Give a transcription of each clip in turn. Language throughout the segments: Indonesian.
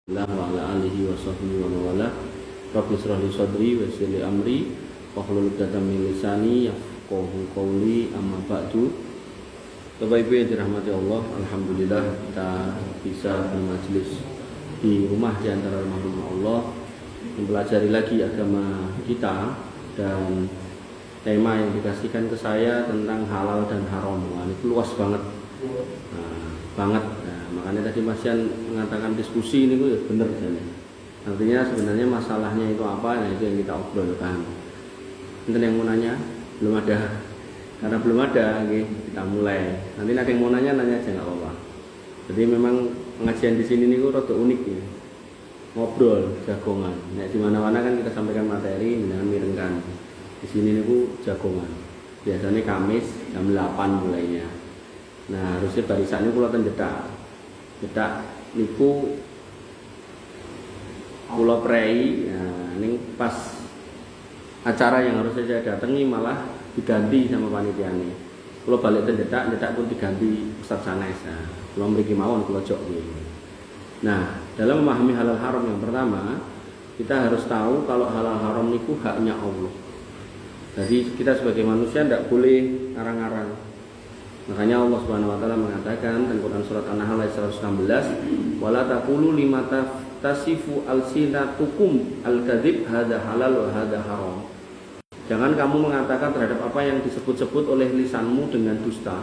wa ala alihi wa sahbihi wa mawala. Rabbi shrah li sadri wa yassir li amri wahlul 'uqdatam min lisani yafqahu qawli, amma ba'du. Bapak Ibu yang dirahmati Allah, alhamdulillah kita bisa bermajlis di rumah di antara rumah-rumah Allah, mempelajari lagi agama kita, dan tema yang dikasihkan ke saya tentang halal dan haram. Wah, itu luas banget. Banget. Makanya tadi Mas Yan mengatakan diskusi ini ya benar saja. Artinya sebenarnya masalahnya itu apa? Nah, itu yang kita obrolkan. Mungkin yang mau nanya belum ada. Karena belum ada, kita mulai. Nanti ada yang mau nanya aja nggak apa-apa. Jadi memang pengajian di sini nih rada unik ya. Ngobrol jagongan. Nah, di mana-mana kan kita sampaikan materi dengan mirengkan. Di sini nih jagongan. Biasanya Kamis jam 8 mulainya. Nah, harusnya barisannya kula ten jedak niku kula prei. Nah, ini pas acara yang harusnya saya datangi malah diganti sama panitia nih. Kula balik ten jedak pun diganti Ustaz Sanes. Nah, kula mriki mawon kula jok nggih. Nah, dalam memahami halal haram yang pertama, kita harus tahu kalau halal haram niku haknya Allah. Jadi kita sebagai manusia tidak boleh ngarang-ngarang. Makanya Allah Subhanahu wa taala mengatakan dalam Quran surat An-Nahl ayat 116, "Wala taqulu lima tasifu alsinatukum al-kadzib hadza halal wa hadza haram." Jangan kamu mengatakan terhadap apa yang disebut-sebut oleh lisanmu dengan dusta.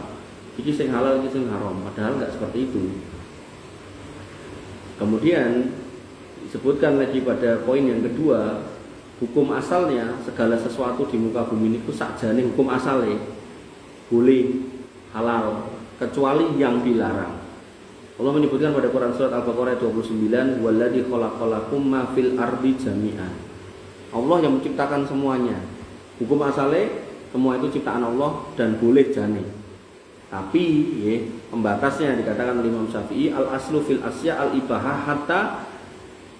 Iki sing halal, iki sing haram, padahal enggak seperti itu. Kemudian disebutkan lagi pada poin yang kedua, hukum asalnya segala sesuatu di muka bumi ini sakjane hukum asalnya boleh halal kecuali yang dilarang. Allah menyebutkan pada Quran surat Al-Baqarah 29, "Walladzi khalaqalakum ma fil ardi jami'an." Allah yang menciptakan semuanya. Hukum asalnya semua itu ciptaan Allah dan boleh jane. Tapi pembatasnya dikatakan oleh Imam Syafi'i, al-aslu fil asya al-ibahah hatta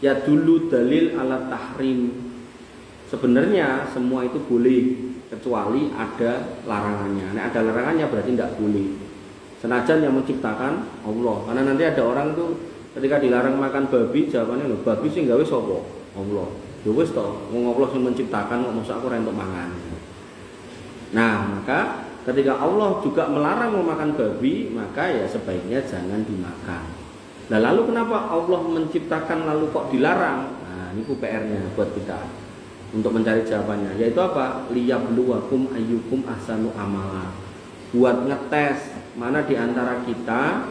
yadullu dalil ala tahrim. Sebenarnya semua itu boleh kecuali ada larangannya. Nah, ada larangannya berarti tidak boleh. Senajan yang menciptakan Allah. Karena nanti ada orang tuh ketika dilarang makan babi, jawabannya lho, babi sing gawe sapa? Allah. Ya wis to, wong Allah sing menciptakan kok mosok aku ora entuk mangan. Nah, maka ketika Allah juga melarang memakan babi, maka ya sebaiknya jangan dimakan. Nah, lalu kenapa Allah menciptakan lalu kok dilarang? Nah, ini PR-nya buat kita untuk mencari jawabannya, yaitu apa? Liyabluwakum ayyukum ahsanu amala. Buat ngetes mana di antara kita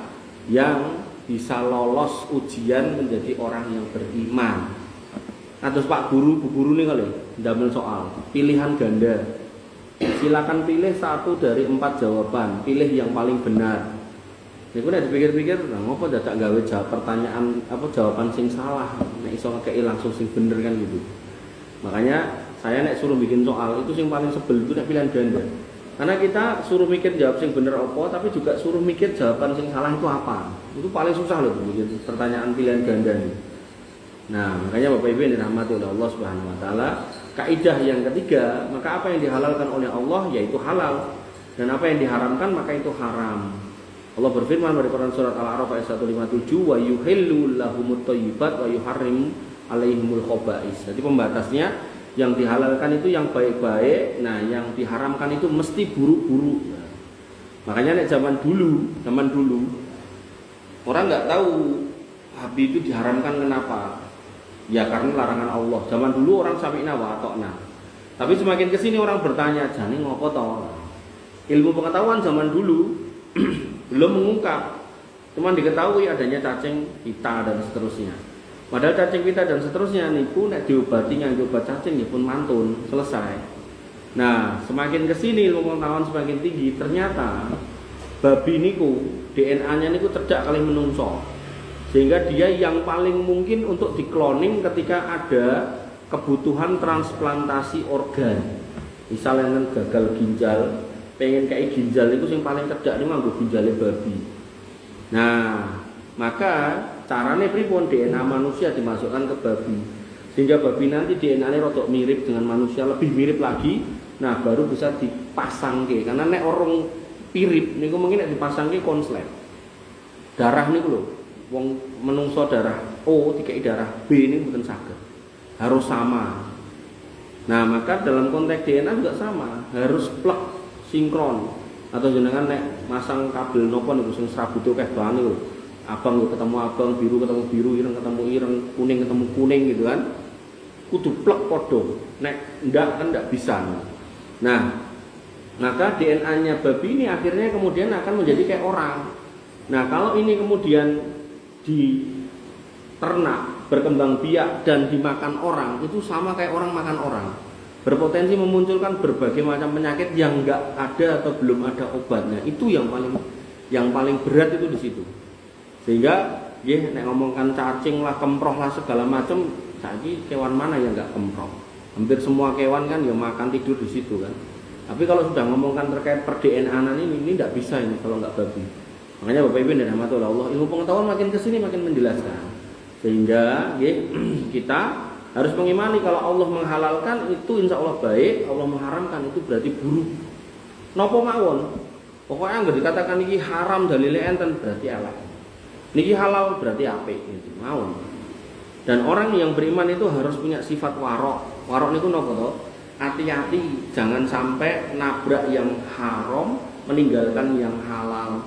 yang bisa lolos ujian menjadi orang yang beriman. Nah, terus Pak Guru, Bu Guru nih kali ndamel soal pilihan ganda. Silakan pilih 1 dari 4 jawaban, pilih yang paling benar. Niku nek dipikir-pikir, nah ngopo dadak gawe jawab pertanyaan jawaban sing salah, nek iso ngekeki langsung sing bener kan gitu. Makanya saya nek suruh bikin soal itu yang paling sebel itu nek pilihan ganda. Karena kita suruh mikir jawab yang bener apa, tapi juga suruh mikir jawaban yang salah itu apa. Itu paling susah loh bikin pertanyaan pilihan ganda ini. Nah, makanya Bapak Ibu yang dirahmati oleh Allah Subhanahu wa taala, kaidah yang ketiga, maka apa yang dihalalkan oleh Allah yaitu halal, dan apa yang diharamkan maka itu haram. Allah berfirman pada Quran surat Al-A'raf ayat 157, "Wa yuhillu lahumut thayyibat wa yuharrimu alaihimul khaba'is." Jadi pembatasnya yang dihalalkan itu yang baik-baik, nah yang diharamkan itu mesti buruk-buruk. Nah, makanya nek zaman dulu orang nggak tahu habis itu diharamkan kenapa? Ya karena larangan Allah. Zaman dulu orang sami'na wa ata'na. Tapi semakin kesini orang bertanya, jane ngopo to? Ilmu pengetahuan zaman dulu belum mengungkap. Cuma diketahui adanya cacing pita dan seterusnya. Padahal cacing pita dan seterusnya niku nek diobati nganggo obat cacing ya pun mantun, selesai. Nah, semakin kesini ilmu pengetahuan semakin tinggi, ternyata babi niku DNA-nya niku cerdak kali menungso. Sehingga dia yang paling mungkin untuk dikloning ketika ada kebutuhan transplantasi organ. Misalnya gagal ginjal, pengen kayak ginjal itu yang paling cerdak ini nganggo ginjalnya babi. Nah, maka caranya pripun DNA manusia dimasukkan ke babi, sehingga babi nanti DNA-nya rodok mirip dengan manusia, lebih mirip lagi. Nah, baru bisa dipasang ke. Karena nek orang mirip niku mungkin nek dipasang ke konslet. Darah niku lho, wong menungso darah O dikai darah B ini mboten saged. Harus sama. Nah, maka dalam konteks DNA juga sama, harus plek sinkron. Atau jenengan nek masang kabel nopo niku sing srabuté akeh banget niku. Abang ketemu abang, biru ketemu biru, ireng ketemu ireng, kuning ketemu kuning gitu kan. Kudu plek padha. Nek ndak kan ndak bisa. Nah, maka DNA-nya babi ini akhirnya kemudian akan menjadi kayak orang. Nah, kalau ini kemudian diternak, berkembang biak dan dimakan orang, itu sama kayak orang makan orang. Berpotensi memunculkan berbagai macam penyakit yang enggak ada atau belum ada obatnya. Itu yang paling berat itu di situ. Sehingga nek ngomongkan cacing lah, kemproh lah segala macam, saiki kewan mana yang enggak kemproh? Hampir semua kewan kan ya makan tidur di situ kan. Tapi kalau sudah ngomongkan terkait per DNA-an ini tidak bisa ini kalau nggak babi. Makanya Bapak Ibu dan rahmatullah Allah, ilmu pengetahuan makin kesini makin menjelaskan. Sehingga kita harus mengimani kalau Allah menghalalkan itu insya Allah baik, Allah mengharamkan itu berarti buruk. Nopo mawon, pokoknya nggak dikatakan ini haram dalilnya enten berarti elek. Niki halal berarti apik gitu, mawon. Dan orang yang beriman itu harus punya sifat warok. Warok niku nopo to? Hati-hati jangan sampai nabrak yang haram meninggalkan yang halal.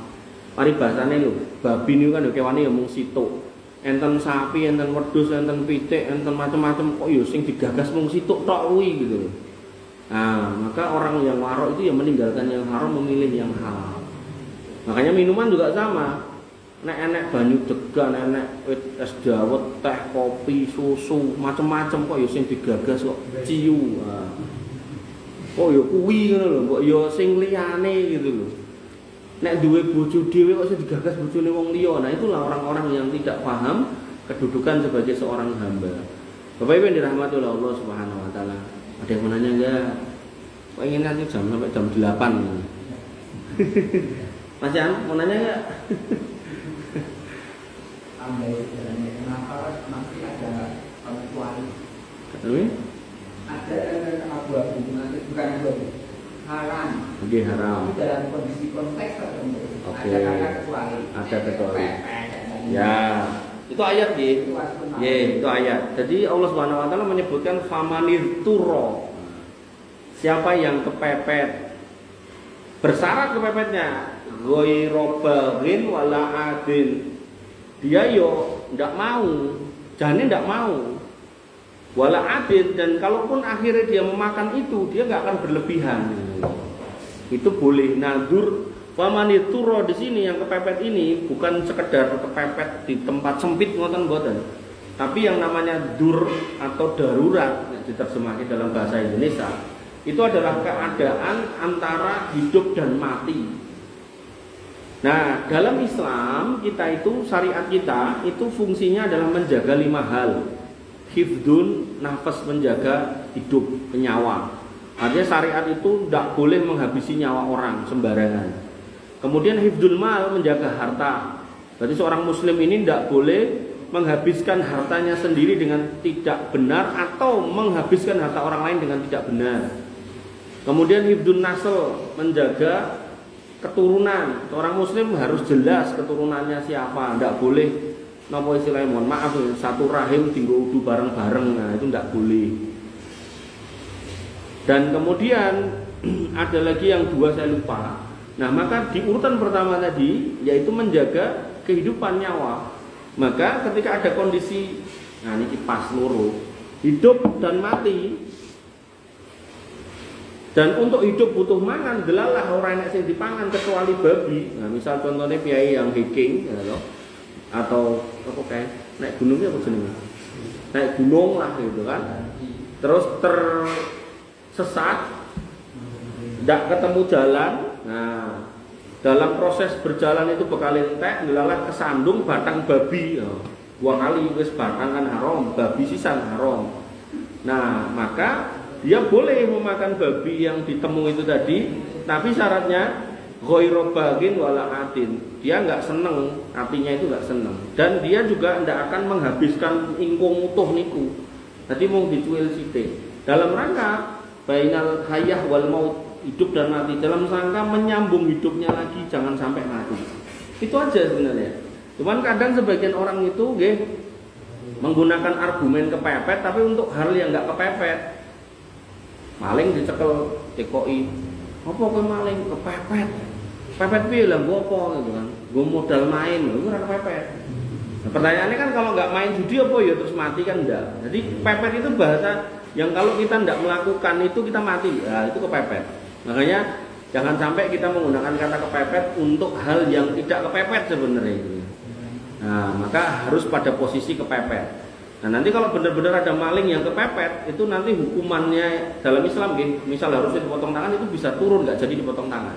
Paribasane lho, babi niku kan kewane ya mung situk. Enten sapi, enten wedhus, enten pitik, enten macam-macam kok ya sing digagas mung situk tok kuwi gitu. Nah, maka orang yang warok itu ya meninggalkan yang haram memilih yang halal. Makanya minuman juga sama. Nek enek banyu degan, enek es dawet, teh, kopi, susu, macam-macam kok ya sing digagas kok ciu. Nah. Kok ya kuwi ngono lho, kok ya sing liyane gitu lho. Nek duwe bojo dhewe kok sing digagas bojone wong liya. Nah, itulah orang-orang yang tidak paham kedudukan sebagai seorang hamba. Bapak Ibu yang dirahmati oleh Allah Subhanahu wa taala. Ada yang mau nanya enggak? Kok ingin nanti jam sampai jam 8 gitu. Mas Jan, mau nanya enggak? Kenapa masih ada kecuali? Ketemu? Ada abu-abu, nanti bukan abu-abu, haram. Oke, haram. Tapi dalam kondisi konteks tertentu. Oke. Ada kata kecuali. Ada kecuali. Ya, itu ayat gitu. Ya, itu ayat. Jadi Allah Subhanahu wa taala menyebutkan famanir turo. Siapa yang kepepet? Bersyarat kepepetnya ghairu baghin wala adin. Dia yo ndak mau, jane ndak mau. Wala adid, dan kalaupun akhirnya dia memakan itu, dia nggak akan berlebihan. Itu boleh nadur. Famanituro di sini yang kepepet ini bukan sekedar kepepet di tempat sempit ngoten mboten. Tapi yang namanya dur atau darurat diterjemahkan dalam bahasa Indonesia, itu adalah keadaan antara hidup dan mati. Nah, dalam Islam kita itu, syariat kita itu fungsinya adalah menjaga 5 hal. Hifdun, nafas, menjaga hidup, nyawa. Artinya syariat itu tidak boleh menghabisi nyawa orang sembarangan. Kemudian hifdul mal, menjaga harta. Berarti seorang muslim ini tidak boleh menghabiskan hartanya sendiri dengan tidak benar atau menghabiskan harta orang lain dengan tidak benar. Kemudian hifdun nasl, menjaga keturunan. Seorang muslim harus jelas keturunannya siapa. Tidak boleh napa istilahnya, mohon maaf, satu rahim tinggal udu bareng-bareng. Nah, itu tidak boleh. Dan kemudian ada lagi yang 2 saya lupa. Nah, maka di urutan pertama tadi yaitu menjaga kehidupan nyawa. Maka ketika ada kondisi, nah ini pas loro, hidup dan mati. Dan untuk hidup butuh mangan, delalah orang yang sing dipangan kecuali babi. Nah, misal contohnya piai yang hiking, ya, atau apa kayak naik gunungnya apa jenenge? Naik gunung lah gitu kan. Terus tersesat, tidak ketemu jalan. Nah, dalam proses berjalan itu bekal entek, delalah kesandung batang babi. Ya. 2 kali wis batang kan haram, babi sisan haram. Nah, maka dia boleh memakan babi yang ditemui itu tadi, tapi syaratnya ghairu baghin wala atin. Dia nggak seneng, artinya itu nggak seneng. Dan dia juga tidak akan menghabiskan ingkung utuh niku. Tadi mau dicuil sithik. Dalam rangka bainal hayah wal maut, hidup dan mati, dalam rangka menyambung hidupnya lagi, jangan sampai mati. Itu aja sebenarnya. Cuman kadang sebagian orang itu menggunakan argumen kepepet tapi untuk hal yang nggak kepepet. Maling dicekel TKI, apa kowe maling kepepet? Pepet piye lah gua apa gitu kan. Gua modal main, lho ora kepepet. Nah, pertanyaannya kan kalau nggak main judi apa ya terus mati kan enggak. Jadi pepet itu bahasa yang kalau kita tidak melakukan itu kita mati. Nah, itu kepepet. Makanya jangan sampai kita menggunakan kata kepepet untuk hal yang tidak kepepet sebenarnya itu. Nah, maka harus pada posisi kepepet. Nah, nanti kalau benar-benar ada maling yang kepepet, itu nanti hukumannya dalam Islam, misal harusnya dipotong tangan itu bisa turun, nggak jadi dipotong tangan.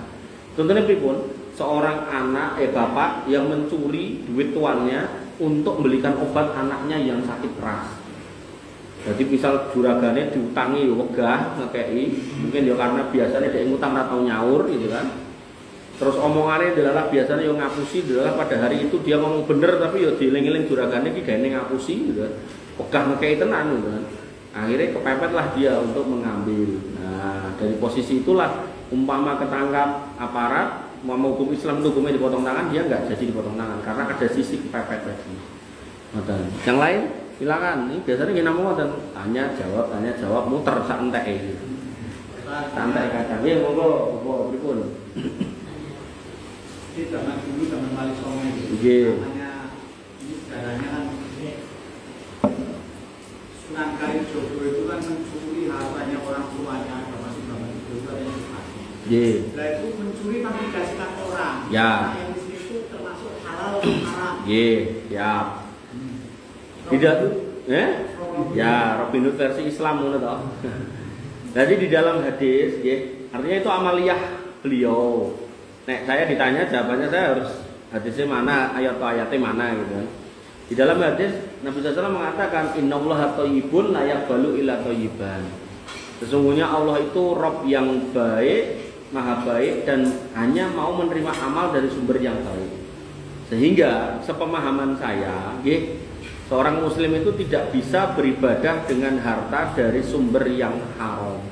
Contohnya pripun? Seorang anak, bapak yang mencuri duit tuannya untuk membelikan obat anaknya yang sakit keras. Jadi misal juragane diutangi wegah ngekei, mungkin ya karena biasanya dia ngutang atau nyaur gitu kan. Terus omongannya adalah biasanya yang ngapusi adalah pada hari itu dia ngomong bener tapi ya dieling-eling juragane iki gaene ngapusi gitu kan. Wegah ngekei tenan gitu kan. Akhirnya kepepetlah dia untuk mengambil. Nah, dari posisi itulah umpama ketangkap aparat mau hukum Islam itu hukumnya dipotong tangan, dia nggak jadi dipotong tangan karena ada sisi kepepet tadi. Yang lain silakan. Ini biasanya gini mau tanya jawab muter sak entek gitu. Santai kadang. Ya monggo pripun. Di zaman dulu zaman Wali Songo itu namanya ini sejarahnya kan Sunan Kalijogo itu kan mencuri hartanya orang tuanya termasuk zaman itu ada yang mati. Nah itu mencuri tapi dikasihkan orang. Ya. Nah, yang di situ termasuk halal haram. Siap. Tidak tuh, ya Robin Hood versi Islam ngono toh. Jadi di dalam hadis, artinya itu amaliyah beliau. Nek saya ditanya jawabannya saya harus hadisnya mana, ayat-ayatnya mana gitu kan. Di dalam hadis Nabi SAW mengatakan innallaha thayyibun la yaqbalu illa thayyiban. Sesungguhnya Allah itu Rabb yang baik, maha baik dan hanya mau menerima amal dari sumber yang baik. Sehingga sepemahaman saya, seorang muslim itu tidak bisa beribadah dengan harta dari sumber yang haram.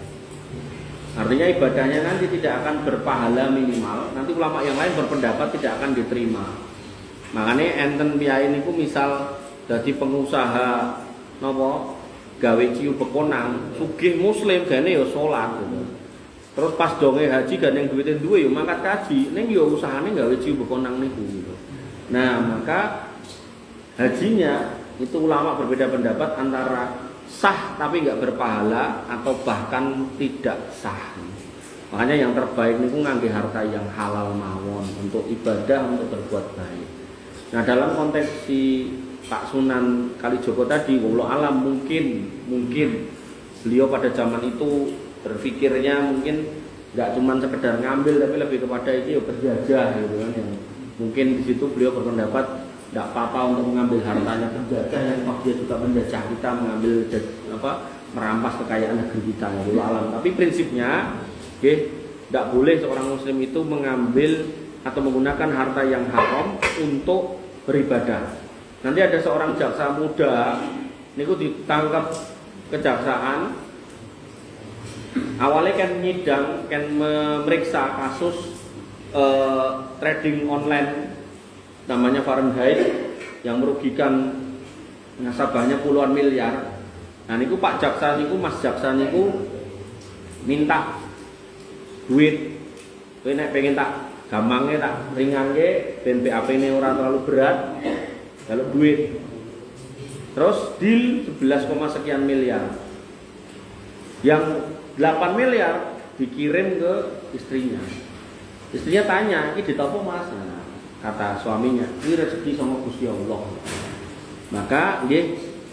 Artinya ibadahnya nanti tidak akan berpahala minimal. Nanti ulama yang lain berpendapat tidak akan diterima. Makanya enten piyai niku misal dadi pengusaha napa gawe ciu bekonang, sugih muslim gane ya salat gitu. Terus pas donge haji gandeng duwite duwe ya mangkat kaji, ning ya usahane gawe ciu bekonang niku gitu. Nah, maka hajinya itu ulama berbeda pendapat antara sah tapi nggak berpahala atau bahkan tidak sah. Makanya yang terbaik niku ngangge harta yang halal mawon untuk ibadah, untuk berbuat baik. Nah, dalam konteks si Pak Sunan Kalijogo tadi, wallahu alam mungkin beliau pada zaman itu berpikirnya mungkin nggak cuma sekedar ngambil tapi lebih kepada itu ya berjajah gitu kan. Yang mungkin di situ beliau berpendapat tidak apa-apa untuk mengambil hartanya penjajah yang dia juga menjajah kita, mengambil merampas kekayaan negeri kita ya alam. Tapi prinsipnya tidak boleh seorang muslim itu mengambil atau menggunakan harta yang haram untuk beribadah. Nanti ada seorang jaksa muda niku ditangkap kejaksaan, awalnya kan nyidang, kan memeriksa kasus trading online namanya Fahrenheit yang merugikan nasabahnya puluhan miliar. Nah niku Pak Jaksa niku Mas Jaksa niku minta duit. Kowe nek pengen tak gampangke tak ringanke ben BAP-ne ora terlalu berat. Kalau duit. Terus deal 11, sekian miliar. Yang 8 miliar dikirim ke istrinya. Istrinya tanya, "Iki ditopo Mas?" Kata suaminya, "Ini rezeki sama Gusti Allah." Maka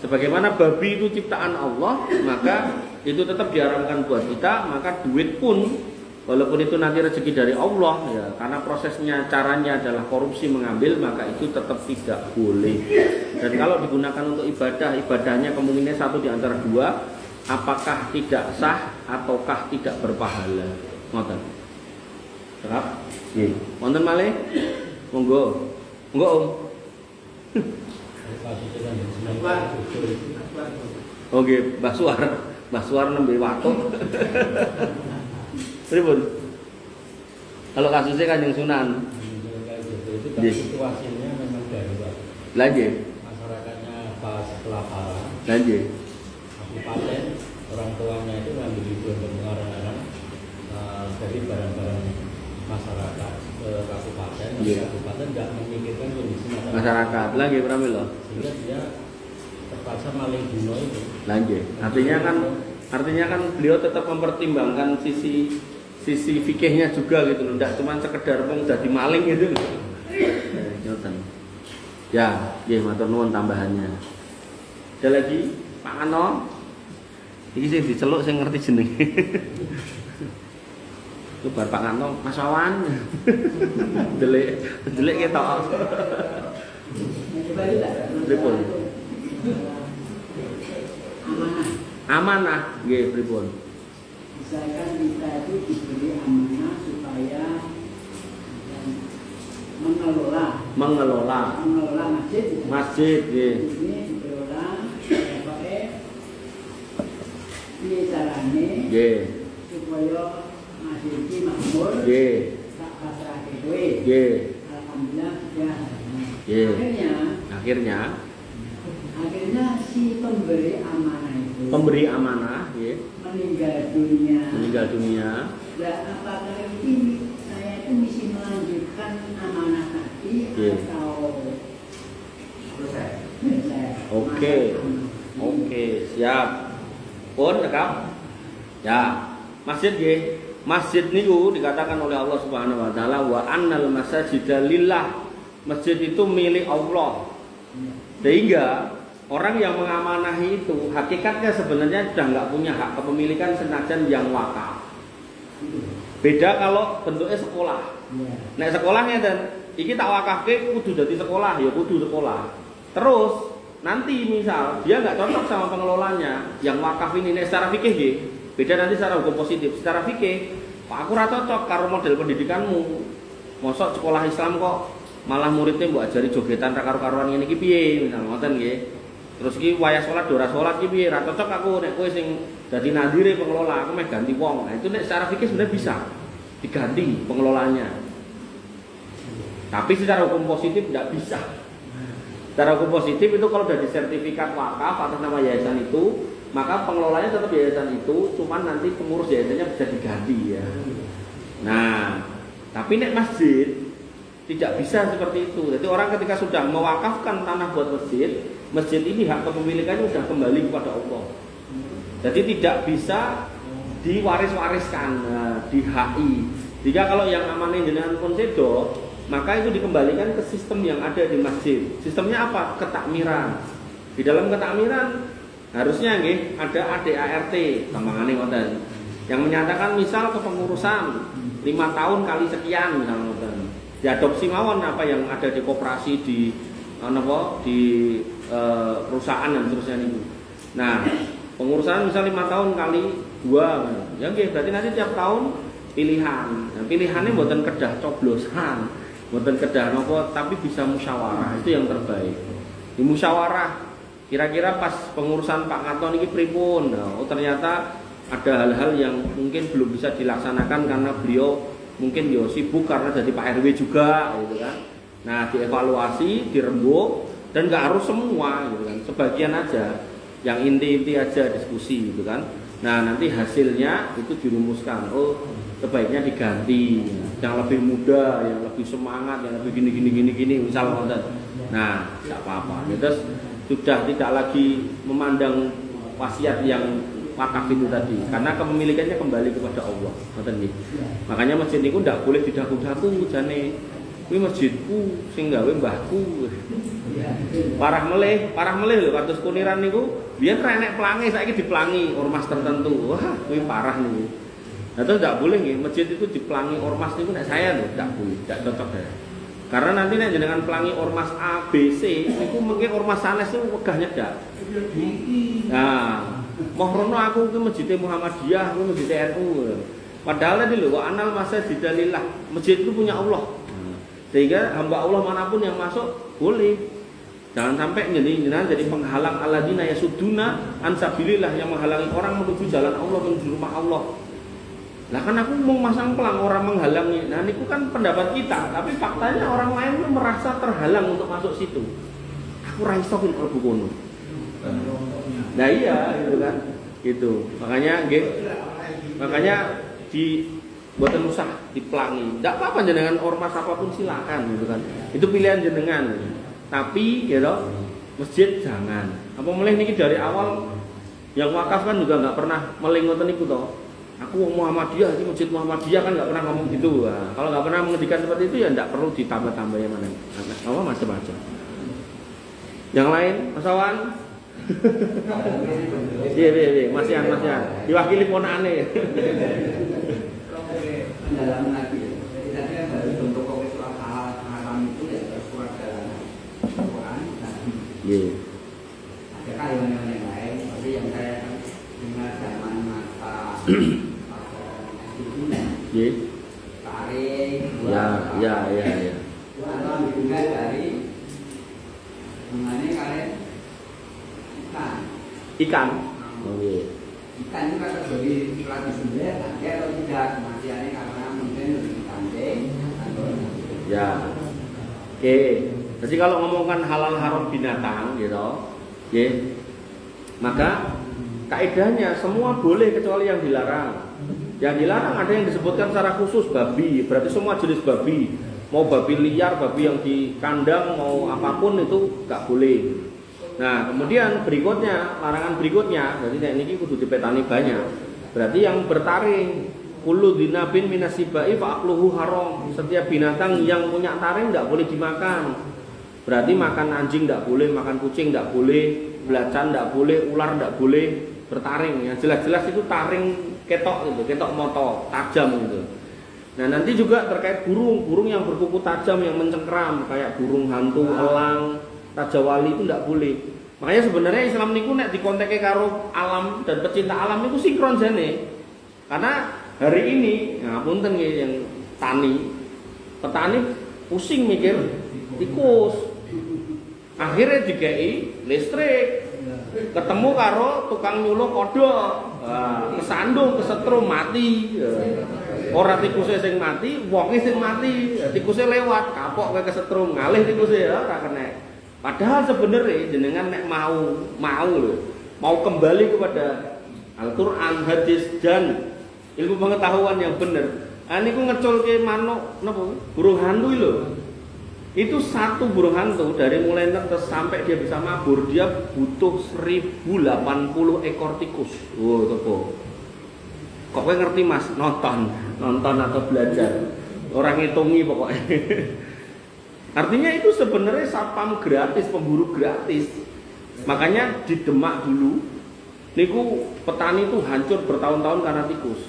sebagaimana babi itu ciptaan Allah, maka itu tetap diharamkan buat kita. Maka duit pun walaupun itu nanti rezeki dari Allah ya, karena prosesnya caranya adalah korupsi mengambil, maka itu tetap tidak boleh. Dan kalau digunakan untuk ibadah, ibadahnya kemungkinan satu di antara dua, apakah tidak sah ataukah tidak berpahala. Ngoten. Terap? Nggih. Wonten malih? Monggo. Monggo Om. Oke, Mbah Suar nembe watuk. Pripun? Kalau kasusnya Kanjeng Sunan. Itu kan situasinya memang darurat. Lah nggih. Masyarakatnya pas setelah kelaparan. Lanjut. Kabupaten orang tuanya itu ngambil liburan pengeluaran dari barang-barang masyarakat ke kabupaten. Yeah. Kabupaten nggak memikirkan kondisi Masyarakat lagi berapa loh? sehingga dia terpaksa maling dino itu. Lanjut. Artinya kan beliau tetap mempertimbangkan sisi fikihnya juga gitu loh. Tidak cuma sekedar wong dadi maling gitu loh. Nyoten. Ya, nggih matur nuwun tambahannya. Ada lagi Pak Ano. Iki sing diceluk sing ngerti jeneng. Itu bar Pak Ano Mas Wawan. Delik ketok. Pripun? Amanah, nggih pripun? Misalkan kita itu diberi amanah supaya mengelola masjid nggih. ini dikelola pakai ini carane Nggih. supaya masjid ini makmur Nggih. tak pasrah kowe. Nggih. Alhamdulillah sudah. Nggih. Akhirnya si pemberi amanah itu nggih, meninggal dunia. Nah, apakah ini saya itu mesti melanjutkan amanah tadi atau selesai? Oke, siap. Pun rekam. Ya, masjid nggih. Masjid niku dikatakan oleh Allah Subhanahu wa taala wa annal masajida lillah. Masjid itu milik Allah. Sehingga orang yang mengamanahi itu hakikatnya sebenarnya sudah nggak punya hak kepemilikan senajan yang wakaf. Beda kalau bentuknya sekolah. Nek sekolahnya dan iki tak wakafke kudu dadi sekolah, ya kudu sekolah. Terus nanti misal dia nggak cocok sama pengelolanya yang wakaf ini, nek secara fikih nggih, beda nanti secara hukum positif. Secara fikih, Pak aku ora cocok karo model pendidikanmu. Mosok sekolah Islam kok malah muridnya mbok ajari jogetan ra karo-karuan ngene iki piye, misal ngoten nggih. Terus iki wayah salat ora salat iki piye, ra cocok aku nek kowe sing dadi nadire pengelola, aku meh ganti wong. Nah, itu nek secara fikih sebenarnya bisa diganti pengelolanya. Tapi secara hukum positif tidak bisa. Secara hukum positif itu kalau sudah disertifikat wakaf atas nama yayasan itu, maka pengelolanya tetap yayasan itu, cuman nanti pengurus yayasannya bisa diganti ya. Nah, tapi nek masjid tidak bisa seperti itu. Jadi orang ketika sudah mewakafkan tanah buat masjid, masjid ini hak kepemilikannya sudah kembali kepada Allah. Jadi tidak bisa diwaris-wariskan, di HI. Jika kalau yang amanah jenengan pun sedo, maka itu dikembalikan ke sistem yang ada di masjid. Sistemnya apa? Ketakmiran. Di dalam ketakmiran harusnya nggih ada ADART, gampangane ngoten. Yang menyatakan misal kepengurusan 5 tahun kali sekian misalnya ngoten. Diadopsi mawon apa yang ada di koperasi di perusahaan dan seterusnya itu. Nah, pengurusan misal 5 tahun kali 2, ya nggih berarti nanti tiap tahun pilihan. Nah, pilihannya mboten kedah coblosan, mboten kedah nopo, tapi bisa musyawarah. Itu yang terbaik. Di musyawarah kira-kira pas pengurusan Pak Katon ini pripun. Nah, oh ternyata ada hal-hal yang mungkin belum bisa dilaksanakan karena beliau mungkin yo sibuk karena jadi Pak RW juga gitu kan. Nah, dievaluasi, dirembuk dan nggak harus semua gitu kan. Sebagian aja, yang inti-inti aja diskusi gitu kan. Nah, nanti hasilnya itu dirumuskan. Oh, sebaiknya diganti yang lebih muda, yang lebih semangat, yang lebih gini misal ngoten. Nah, tidak apa-apa. Terus sudah tidak lagi memandang wasiat yang wakaf itu tadi, karena kepemilikannya kembali kepada Allah. Ngoten nggih. Makanya masjid niku ndak boleh didaku-daku jane. Kuwi masjidku sing gawe mbahku. Parah meleh lho kados Kuniran niku biyen renek pelangi, saiki dipelangi ormas tertentu. Wah, kuwi parah niku. Nah, terus ndak boleh nggih masjid itu dipelangi ormas niku nek saya lho ndak boleh, ndak cocok ya. Karena nanti nek jenengan pelangi ormas A, B, C, niku mungkin ormas sanes itu wegah nyedak. Nah, mohrono aku ke masjid Muhammadiyah, ke masjid NU. Padahal tadi lho, wa anal masajidalillah. Masjid itu punya Allah. Sehingga hamba Allah manapun yang masuk boleh. Jangan sampai jadi penghalang alladzina yasudduna an sabilillah, yang menghalangi orang menuju jalan Allah, menuju rumah Allah. Lah kan aku mau masang pelang orang menghalangi. Nah, itu kan pendapat kita, tapi faktanya orang lain tuh merasa terhalang untuk masuk situ. Aku ra iso mlebu kono. Nah iya gitu kan. Gitu. Makanya di buatan usah dipelangi. Tidak apa-apa jenengan ormas apapun silakan gitu kan. Itu pilihan jenengan. Tapi ya toh, masjid jangan. Apa mulai niki dari awal yang wakaf kan juga nggak pernah melingoten niku toh. Aku Muhammadiyah, ini masjid Muhammadiyah kan nggak pernah ngomong gitu. Nah, kalau nggak pernah menghentikan seperti itu ya nggak perlu ditambah-tambah yang mana. Apa macam-macam. Yang lain, Mas Awan? Iya, Mas Yan. Diwakili ponakane. Pendalaman lagi ya. Jadi tadi kan dari bentuk kopi surat haram itu ya surat dalam Al-Quran. Iya. Adakah hewan-hewan yang lain? Tapi yang saya dengar zaman masa Iya. tarik. Ya. Atau juga dari mengenai kalian Ikan. Oh iya. ikan itu kategori lagi sumber tangkai atau tidak kematiannya karena mungkin lebih tangkai atau Ya. Oke. Jadi kalau ngomongkan halal haram binatang gitu, ya. Maka kaidahnya semua boleh kecuali yang dilarang. Yang dilarang ada yang disebutkan secara khusus babi, berarti semua jenis babi. Mau babi liar, babi yang di kandang, mau apapun itu nggak boleh. Nah, kemudian berikutnya, larangan berikutnya, jadi ini kudu dipetani banyak. Berarti yang bertaring, kullu dinabin minasibai fa'akluhu haram. Setiap binatang yang punya taring tidak boleh dimakan. Berarti makan anjing tidak boleh, makan kucing tidak boleh, belacan tidak boleh, ular tidak boleh bertaring. Yang jelas-jelas itu taring ketok gitu, ketok moto, tajam gitu. Nah, nanti juga terkait burung yang berkuku tajam yang mencengkram kayak burung hantu, elang, Raja Wali itu tidak boleh. Makanya sebenarnya Islam niku nek dikontekke karo alam dan pecinta alam niku sinkron jane. Karena hari ini, ya punten nggih yang petani pusing mikir tikus. Akhirnya dikei listrik. Ketemu karo tukang nyuluh kodok. Kesandung, kesetrum mati. Ora tikusnya sing mati, wonge sing mati. Tikusnya lewat, kapok ke kesetrum, ngalih tikusnya ya ora kena. Padahal sebenarnya jenengan nek mau kembali kepada Al-Qur'an, hadis dan ilmu pengetahuan yang benar. Niku ngeculke manuk napa? Burung hantu lho. Itu satu burung hantu dari mulai netes sampai dia bisa mabur, dia butuh 1080 ekor tikus. Oh, topo. Kok kowe ngerti Mas? Nonton atau belajar. Orang ngitungi pokoknya. Artinya itu sebenarnya sapam gratis, pemburu gratis. Makanya di Demak dulu, niku petani itu hancur bertahun-tahun karena tikus.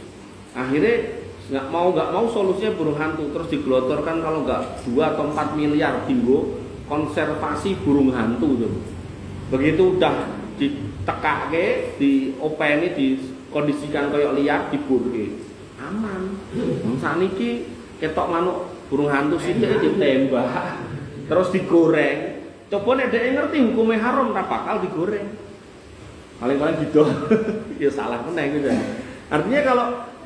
Akhirnya nggak mau solusinya burung hantu, terus digelotorkan kalau nggak 2 atau 4 miliar dinggo konservasi burung hantu tuh. Begitu udah ditekake, diopeni, dikondisikan kayak liar, diburke, aman. Saniki ketok manuk burung hantu sithik ditembak, terus digoreng. Coba nek dhek ngerti hukumnya haram tak bakal digoreng. Paling-paling gitu. Ya salah meneh gitu. Artinya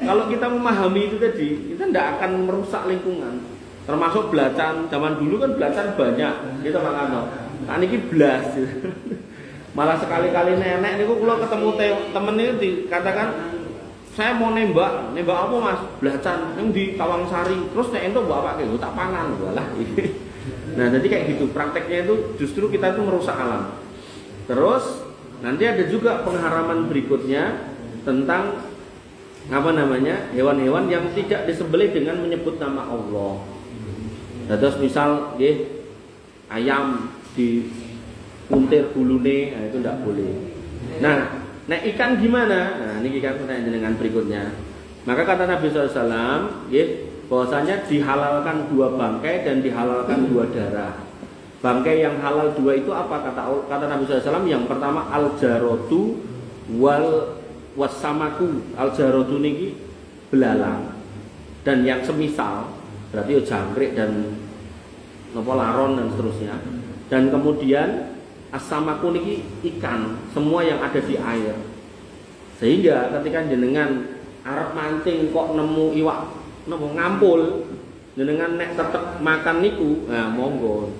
kalau kita memahami itu tadi, kita tidak akan merusak lingkungan. Termasuk belacan, zaman dulu kan belacan banyak, gitu makanya. Nah ini blas. Malah sekali-kali nenek niku kula ketemu temen itu dikatakan saya mau nembak apa Mas? Belacan yang di Tawangsari. Terus nek entuk mbok apake? Tak pangan. Walah. Nah, jadi kayak gitu. Prakteknya itu justru kita itu merusak alam. Terus nanti ada juga pengharaman berikutnya tentang hewan-hewan yang tidak disembelih dengan menyebut nama Allah. Terus misal ayam di puntir bulune, nah itu tidak boleh. Nah, nek ikan gimana? Nah, ini ikan pertanyaan dengan berikutnya. Maka kata Nabi SAW, bahwasanya dihalalkan 2 bangkai dan dihalalkan 2 darah. Bangkai yang halal 2 itu apa? Kata Nabi SAW, yang pertama al-jarotu wasamaku. Al-jarotu niki belalang. Dan yang semisal, berarti jangkrik dan laron dan seterusnya. Dan kemudian as-samaku niki ikan, semua yang ada di air. Sehingga ketika jenengan arep mancing kok nemu iwak ngampul, jenengan nek tetep makan niku, nah monggo.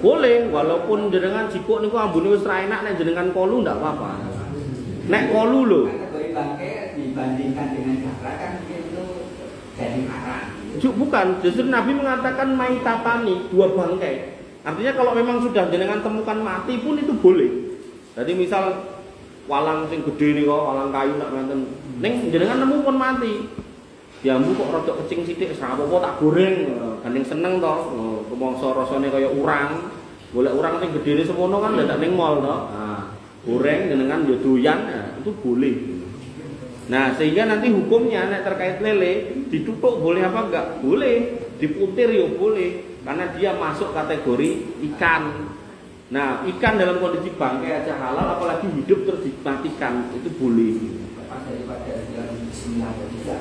Boleh, walaupun jenengan jikuk niku ambune wis ra enak, nek jenengan kolu ndak apa-apa. Nek kolu lho. Kategori bangkai dibandingkan dengan darah kan itu jadi haram. Bukan, justru Nabi mengatakan maitatani, dua bangkai. Artinya kalau memang sudah jenengan temukan mati pun itu boleh. Jadi misal walang sing gede nih kok, walang kayu nak ngenten. Ning jenengan nemu pun mati. Diambu kok rada kecing sithik, ora apa-apa tak goreng. Gandeng seneng to. Kemangsa rasane kaya urang. Golek urang sing gedene semono kan dadak ning mall to. Nah, goreng jenengan yo doyan, nah, itu boleh. Nah, sehingga nanti hukumnya nek terkait lele ditutuk boleh apa enggak? Boleh. Diputir yo boleh karena dia masuk kategori ikan. Nah, ikan dalam kondisi bangkai aja halal, apalagi hidup terus dimatikan, itu boleh. Lepas daripada yang bismillah juga.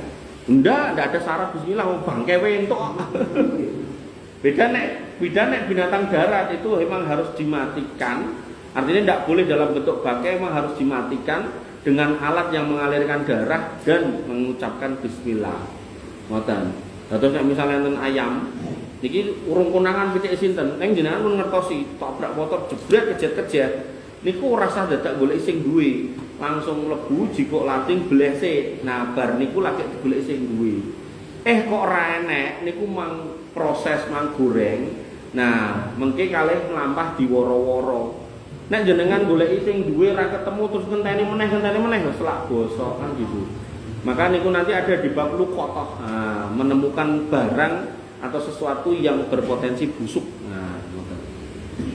Enggak ada syarat bismillah, mau bangkai entok. Beda nek binatang darat itu memang harus dimatikan. Artinya tidak boleh dalam bentuk bangkai, memang harus dimatikan dengan alat yang mengalirkan darah dan mengucapkan bismillah. Ngoten. Terus nek misalnya enten ayam, niki urung konangan pitik sinten, ning jenengan mun ngertosi tabrak motor jebret kejet-kejet. Niku rasa dadak golek sing duwe, langsung mlebu jikok lating blese. Nah, bar niku lagi digolek sing duwe. Kok ora enek niku mang proses mang goreng. Nah, mengke kalih mlampah diworo-woro. Nek jenengan goleki sing duwe ra ketemu terus ngenteni meneh selak basa kan gitu. Maka niku nanti ada di bab luqatah. Nah, menemukan barang atau sesuatu yang berpotensi busuk. Nah,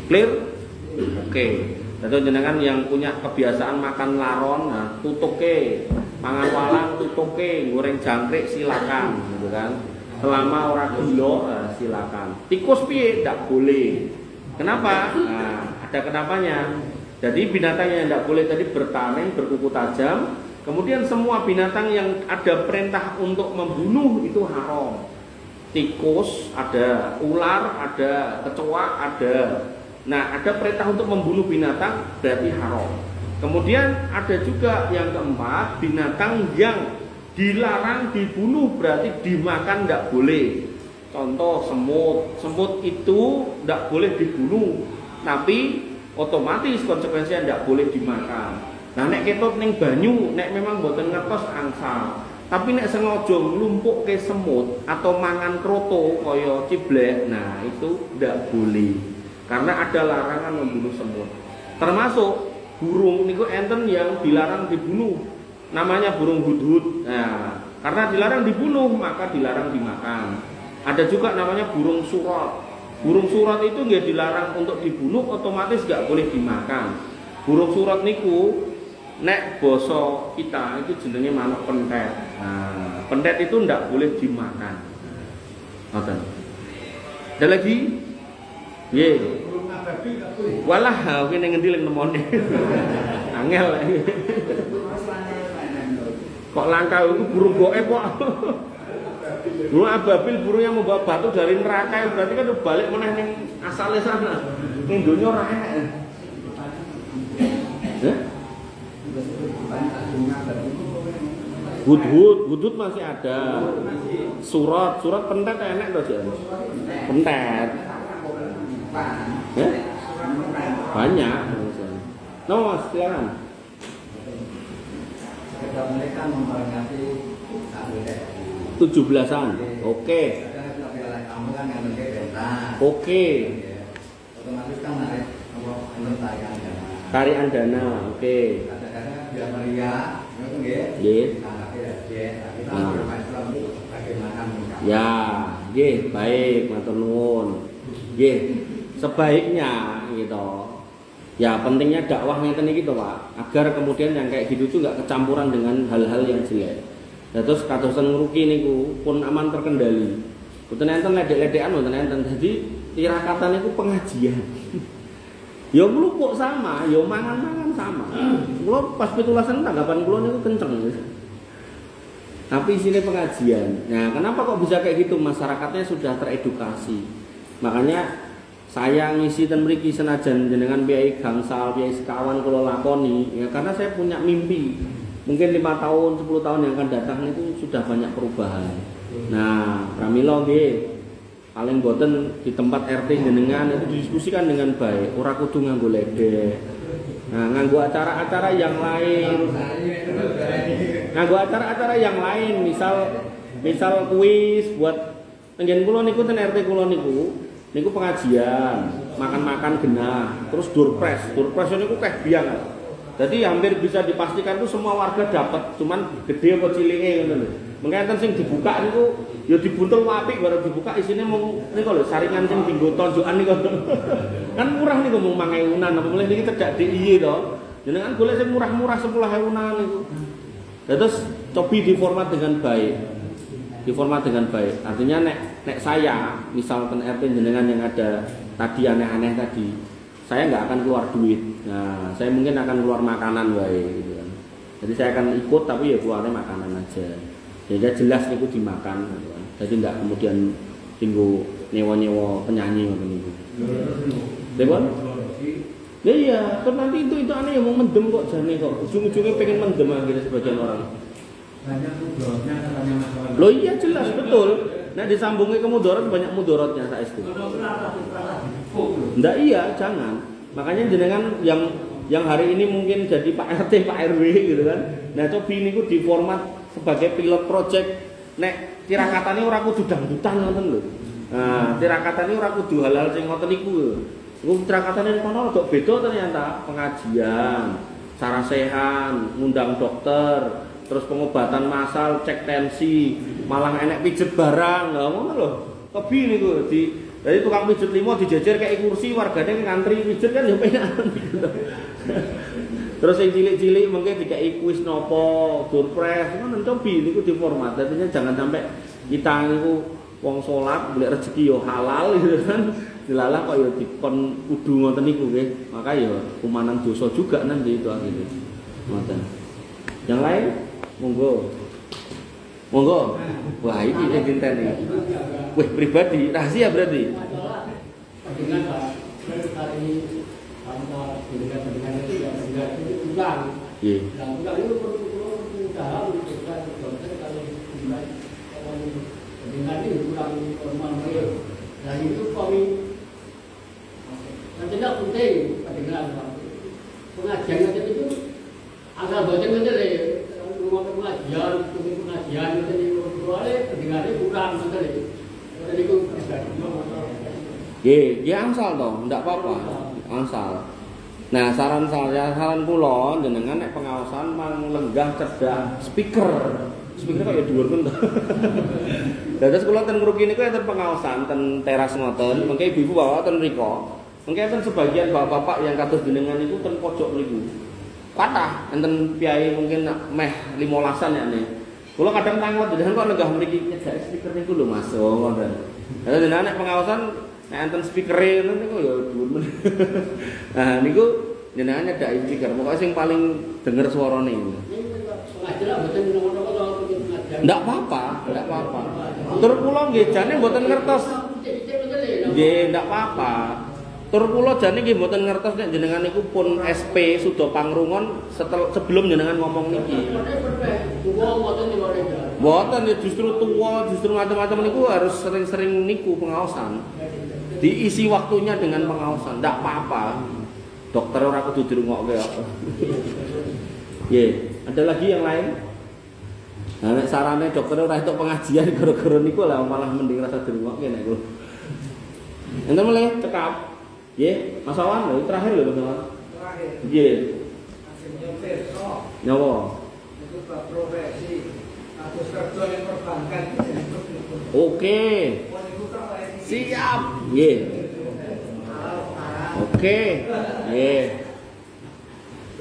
clear? Oke. Atau jenengan yang punya kebiasaan makan laron, nah tutuke, mangan walang tutuke, goreng jangkrik silakan, gitu kan. Selama ora gila, silakan. Tikus piye? Tidak boleh. Kenapa? Nah, ada kenapanya. Jadi binatang yang tidak boleh tadi bertaring, berkuku tajam. Kemudian semua binatang yang ada perintah untuk membunuh itu haram. Tikus ada, ular ada, kecoa ada. Nah, ada perintah untuk membunuh binatang berarti haram. Kemudian ada juga yang keempat, binatang yang dilarang dibunuh berarti dimakan tidak boleh. Contoh semut, semut itu tidak boleh dibunuh, tapi otomatis konsekuensinya tidak boleh dimakan. Nah, nek ketut ning banyu, nek memang boten ngertos angsal. Tapi nek sengaja nglumpuk ke semut atau mangan kroto kaya ciblek, nah itu tidak boleh. Karena ada larangan membunuh semut. Termasuk burung niku enten yang dilarang dibunuh. Namanya burung hudhud. Nah, karena dilarang dibunuh maka dilarang dimakan. Ada juga namanya burung surat. Burung surat itu nggak dilarang untuk dibunuh, otomatis nggak boleh dimakan. Burung surat niku nek basa kita itu jenenge manuk pentet. Nah, pentet itu ndak boleh dimakan. Ngoten. Ada lagi? Ye. Walah, kowe ning ngendi lek nemone. Angel. Kok langka itu burung goib kok. Burung ababil burung yang membawa batu dari neraka berarti kan udah balik meneh ning asale sana. Ning donya ora enak. Hudhud masih ada. Surat pentet enak to, Jan? Pentet. Banyak. No, Mas, silakan. Sekedar mereka memperingati 17-an. Oke. Oke. Otomatis kan Tarian dana. Oke. Kadang-kadang dia meriah, Nggih. Ya, nggih, baik, matur nuwun. Nggih, sebaiknya gitu. Ya, pentingnya dakwah ngeten iki to, Pak, agar kemudian yang kayak gitu tuh enggak kecampuran dengan hal-hal yang jelek. Nah, terus kadosan ngruki niku pun aman terkendali. Boten enten ledek-ledekan, boten enten. Jadi tirakatan niku pengajian. Ya nglupuk sama, ya mangan-mangan sama. Kula pas 17-an tanggapan kula niku kenceng. Tapi isinya pengajian. Nah, kenapa kok bisa kayak gitu? Masyarakatnya sudah teredukasi. Makanya saya ngisi ten mriki senajan jenengan piyai gangsal, piyai sekawan kula lakoni, ya karena saya punya mimpi. Mungkin 5 tahun, 10 tahun yang akan datang itu sudah banyak perubahan. Nah, pramila nggih. paling boten di tempat RT jenengan itu didiskusikan dengan baik, ora kudu nganggo ledek. Nah, nganggo acara-acara yang lain. Nganggo acara-acara yang lain, misal kuis buat nggen kula niku ten RT kula niku pengajian, makan-makan genah, terus durpres niku keh biang. Jadi hampir bisa dipastikan tuh semua warga dapat, cuman gede apa cilike ngono lho. Mengkaten sing dibuka niku ya dibuntel apik baru dibuka isine mung niku lho saringan sing dienggo tonjokan niku. Kan murah niku mung 5.000-an apa meneh niki cedak DIY to. Jenengan golek sing murah-murah 10.000-an niku. Terus cobi diformat dengan baik. Artinya nek saya misal RT jenengan yang ada tadi aneh-aneh tadi, saya nggak akan keluar duit. Nah, saya mungkin akan keluar makanan wae gitu kan. Jadi saya akan ikut tapi ya keluarnya makanan aja. Sehingga jelas niku dimakan gitu kan. Jadi nggak kemudian tinggu nyewa-nyewa penyanyi ngoten niku. Depon? Ya iya, terus nanti itu aneh yang mau mendem kok jane kok. Ujung-ujungnya pengen mendem akhirnya sebagian orang. Banyak mudorotnya katanya masalah. Loh iya jelas betul. Nah disambungnya ke mudorot banyak mudorotnya saestu. Ndak iya, jangan. Makanya jenengan yang hari ini mungkin jadi Pak RT, Pak RW gitu kan. Nah cobi niku diformat sebagai pilot project. Nek tirakatane ora kudu dangdutan ngoten lho. Nah, tirakatane ora kudu hal-hal sing ngoten niku. Iku tirakatane kono rada beda ternyata, pengajian, cara sehat, ngundang dokter, terus pengobatan massal, cek tensi, malah enek pijet barang, lha ngono lho. Kebi niku jadi tukang pijet limo dijejer kayak kursi, wargane ngantri pijet kan ya penak. Terus yang cilik-cilik mungkin dikai kuis nopo, durpres, ngono cobi niku diformat. Artinya jangan sampai kita niku wong salat golek rezeki yo halal gitu kan. Dilalah kok yo dikon kudu ngoten niku nggih. Maka yo kumanan dosa juga nanti itu akhirnya. Ngoten. Yang lain monggo. Wah ini yang dinten iki. Wih pribadi rahasia berarti. Dengan Pak hari antara dengan itu ya sudah kurang. Iya. Dan kurang itu perlu usaha untuk dokter kalau dengan itu kurang normal. Dan itu kami nantinya penting dengan pengajian itu asal baca menteri rumah pengajian itu boleh pendengarnya kurang menteri. Jadi itu Ya angsal toh, ndak apa-apa. Angsal. Nah, saran kula jenengan nek pengawasan mang lenggah cerdak speaker kok ya dhuwur pun to. Dados kula ten ngruki niku enten pengawasan ten teras ngoten, mengke ibu-ibu bawa ten mriko. Mengke enten sebagian bapak-bapak yang kados jenengan niku ten pojok mriku. Kathah enten piyai mungkin meh 15-an ya nih. Kula kadang tanglet jenengan kok lenggah mriki nyedhak speaker niku lho Mas. Ngoten. Lah jenengan nek pengawasan nek enten speakere niku ya dhuwur men. Nah niku jenengan nyedhak speaker, pokoke sing paling denger suarane. Ndak apa-apa. Tur kula nggih jane mboten ngertos. Nggih, ndak apa-apa. Tur kula jane nggih mboten ngertos nek jenengan niku pun SP sudah pangrungon sebelum jenengan ngomong niki. Mboten ya justru tuwa, justru macam-macam niku harus sering-sering niku pengawasan. Diisi waktunya dengan pengawasan, ndak apa-apa. Dokter ora kudu dirungokke kok. Nggih, ada lagi yang lain? Nah, nek sarane dokter ora entuk pengajian gara-gara niku lah malah mending rasa dirungokke nek kula. Enten mulai cekap. Nggih, Mas Awan lho terakhir lho Mas Awan. Terakhir. Nggih. Akhirnya besok. Nyawa. Itu Pak profesi. Aku kerja yang perbankan. Oke. Siap. Nggih. Oke. Nggih.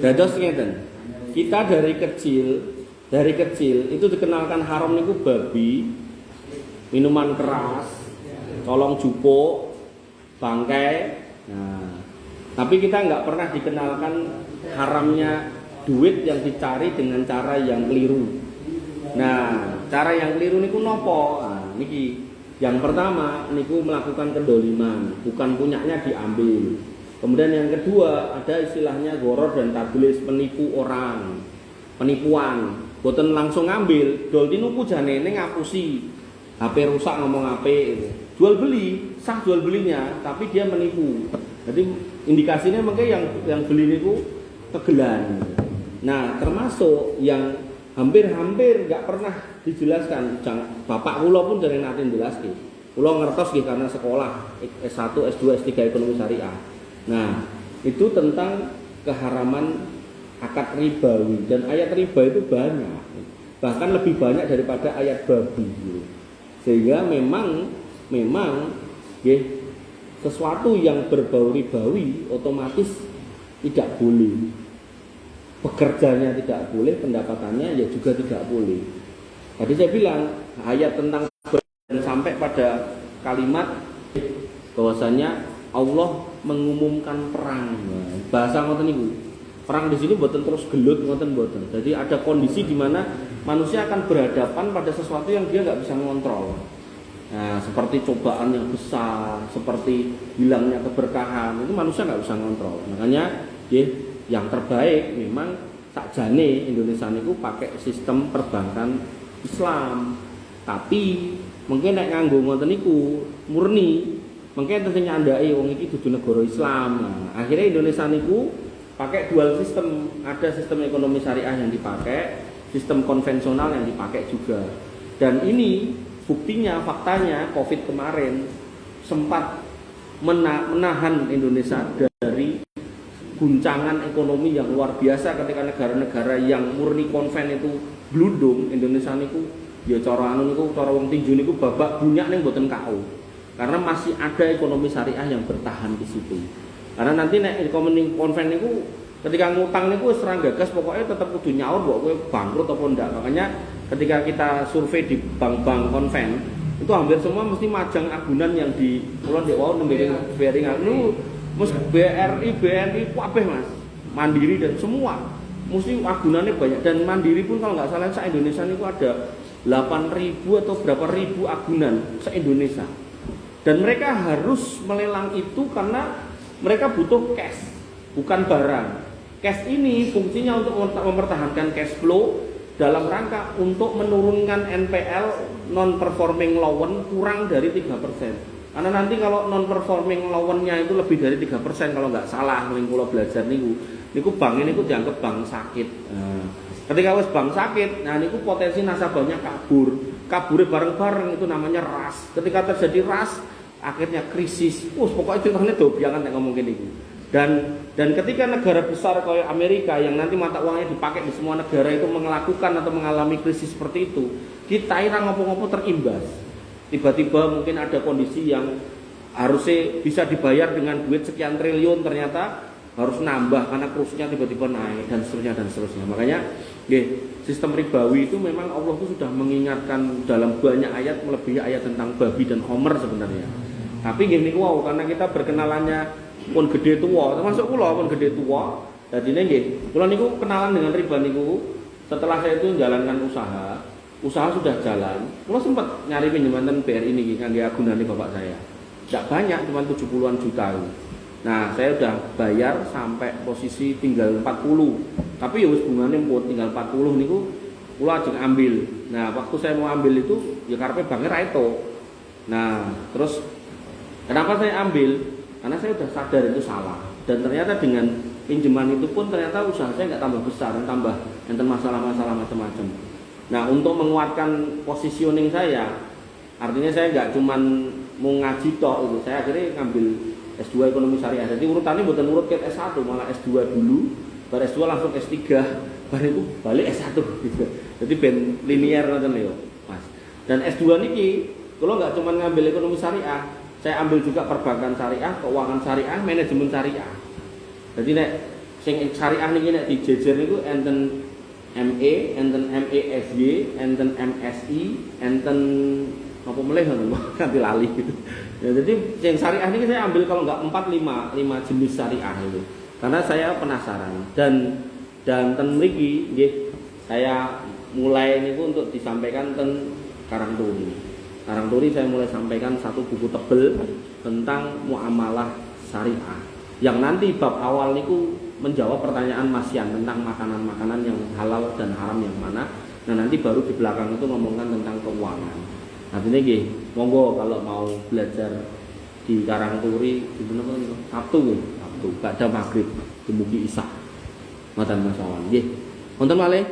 Dados ngeten. Kita dari kecil itu dikenalkan haram niku babi, minuman keras, colong jupuk, bangkai. Nah, tapi kita nggak pernah dikenalkan haramnya duit yang dicari dengan cara yang keliru. Nah, cara yang keliru niku nopo? Nah, niki yang pertama niku melakukan kedoliman, bukan punyanya diambil. Kemudian yang kedua ada istilahnya goror dan tadlis, menipu orang, penipuan. Boten langsung ngambil, dol tinuku janene ngapusi. HP rusak ngomong HP itu. Jual beli, sah jual belinya, tapi dia menipu. Jadi indikasinya makanya yang beli itu kegelan. Nah, termasuk yang hampir-hampir nggak pernah dijelaskan. Bapak kula pun dari nanti jelaskan. Kula ngertos nggih karena sekolah S1, S2, S3 ekonomi syariah. Nah, itu tentang keharaman akad ribawi, dan ayat riba itu banyak. Bahkan lebih banyak daripada ayat babi. Sehingga memang ya, sesuatu yang berbau ribawi otomatis tidak boleh. Pekerjanya tidak boleh, pendapatannya ya juga tidak boleh. Tadi saya bilang ayat tentang dan sampai pada kalimat bahwasanya Allah mengumumkan perang. Bahasa ngoten niku. Perang di sini mboten terus gelut ngoten mboten. Jadi ada kondisi di mana manusia akan berhadapan pada sesuatu yang dia nggak bisa mengontrol. Nah, seperti cobaan yang besar, seperti hilangnya keberkahan, itu manusia nggak bisa mengontrol. Makanya yang terbaik memang sakjane Indonesia niku pakai sistem perbankan Islam. Tapi mungkin nek nganggo ngoten niku murni, mungkin tentu nyandai wong iki dudu negara Islam. Nah, akhirnya Indonesia niku pakai dual sistem, ada sistem ekonomi syariah yang dipakai, sistem konvensional yang dipakai juga. Dan ini buktinya, faktanya Covid kemarin sempat menahan Indonesia dari guncangan ekonomi yang luar biasa ketika negara-negara yang murni konven itu bludung. Indonesia niku ya cara wong tinju niku babak bunyak ning mboten KO. Karena masih ada ekonomi syariah yang bertahan di situ. Karena nanti nek ekonomi konven niku ketika ngutang niku wis ora gagas, pokoknya tetap kudu nyaur mbok kowe bangkrut apa ndak. Makanya ketika kita survei di bank-bank konven itu hampir semua mesti majang agunan yang di kula ndek wau nembe BRI niku mus BRI, BNI kabeh Mas. Mandiri dan semua mesti agunannya banyak, dan Mandiri pun kalau nggak salah se Indonesia niku ada 8.000 atau berapa ribu agunan se Indonesia. Dan mereka harus melelang itu karena mereka butuh cash, bukan barang. Cash ini fungsinya untuk mempertahankan cash flow dalam rangka untuk menurunkan NPL non-performing loan kurang dari 3%. Karena nanti kalau non-performing loan-nya itu lebih dari 3% kalau nggak salah, yang kula belajar niku bank ini dianggap bank sakit. Ketika wis bank sakit, nah niku potensi nasabahnya kaburnya bareng-bareng, itu namanya ras. Ketika terjadi ras, akhirnya krisis. Pokoknya ceritanya dobyangan nek ngomong gini. Dan ketika negara besar kayak Amerika yang nanti mata uangnya dipakai di semua negara itu melakukan atau mengalami krisis seperti itu, kita ira ngopo-ngopo terimbas. Tiba-tiba mungkin ada kondisi yang harusnya bisa dibayar dengan duit sekian triliun, ternyata harus nambah karena kursusnya tiba-tiba naik dan seterusnya. Makanya sistem ribawi itu memang Allah itu sudah mengingatkan dalam banyak ayat, melebihi ayat tentang babi dan homer sebenarnya. Tapi gini wow, karena kita berkenalannya pun gede tua, termasuk kula pun gede tua. Jadi kula niku kenalan dengan riba niku setelah saya itu menjalankan usaha sudah jalan. Kula sempat nyari pinjaman BRI niki kan di agunan bapak saya. Tidak banyak, cuma 70-an juta. Nah, saya udah bayar sampai posisi tinggal 40. Tapi ya wis bungane pun tinggal 40 niku kula ajeng ambil. Nah, waktu saya mau ambil itu ya karepe bange ra itu. Nah, terus kenapa saya ambil? Karena saya sudah sadar itu salah, dan ternyata dengan pinjaman itu pun ternyata usaha saya nggak tambah besar, tambah enten masalah-masalah macam-macam. Nah, untuk menguatkan positioning saya, artinya saya nggak cuman mau ngaji tok itu, saya akhirnya ngambil S2 ekonomi syariah. Jadi urutannya bukan urut ke S1, malah S2 dulu, baru S2 langsung S3, baru itu balik S1 gitu. Jadi ben linear ngoten lho, Mas. Dan S2 niki kalau nggak cuman ngambil ekonomi syariah, saya ambil juga perbankan syariah, keuangan syariah, manajemen syariah. Jadi nek sing syariah niki nek dijejer niku enten ME, enten MESY, enten MSI, enten apa meleh nanti lali gitu. Ya, jadi yang syariah ini saya ambil kalau nggak 4-5 jenis syariah itu. Karena saya penasaran dan ten mriki nggih saya mulai niku untuk disampaikan ten Karangturi. Karangturi saya mulai sampaikan satu buku tebel tentang muamalah syariah. Yang nanti bab awal niku menjawab pertanyaan Mas Yan tentang makanan-makanan yang halal dan haram yang mana. Nah, nanti baru di belakang itu ngomongkan tentang keuangan. Artinya nggih, monggo kalau mau belajar di Karangturi itu napa niku? Sabtu nggih, Sabtu badha maghrib dumugi isya. Ngoten masalah nggih. Wonten malih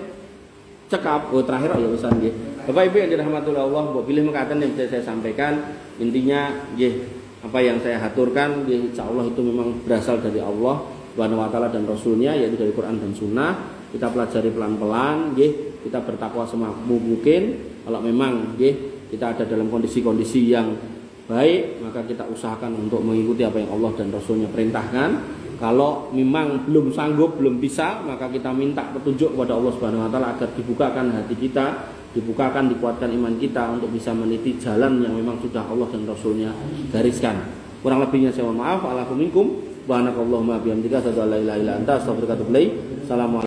cekap terakhir ya urusan nggih. Bapak Ibu yang dirahmati Allah, mbok pilih mekaten yang bisa saya sampaikan. Intinya nggih, apa yang saya haturkan nggih insyaallah itu memang berasal dari Allah Subhanahu wa taala dan Rasulnya, yaitu dari Quran dan Sunnah. Kita pelajari pelan-pelan nggih, kita bertakwa semampu mungkin. Kalau memang nggih kita ada dalam kondisi-kondisi yang baik, maka kita usahakan untuk mengikuti apa yang Allah dan Rasulnya perintahkan. Kalau memang belum sanggup, belum bisa, maka kita minta petunjuk kepada Allah Subhanahu wa taala agar dibukakan hati kita, dikuatkan iman kita untuk bisa meniti jalan yang memang sudah Allah dan Rasulnya gariskan. Kurang lebihnya saya mohon maaf. Assalamualaikum warahmatullahi wabarakatuh. Assalamualaikum.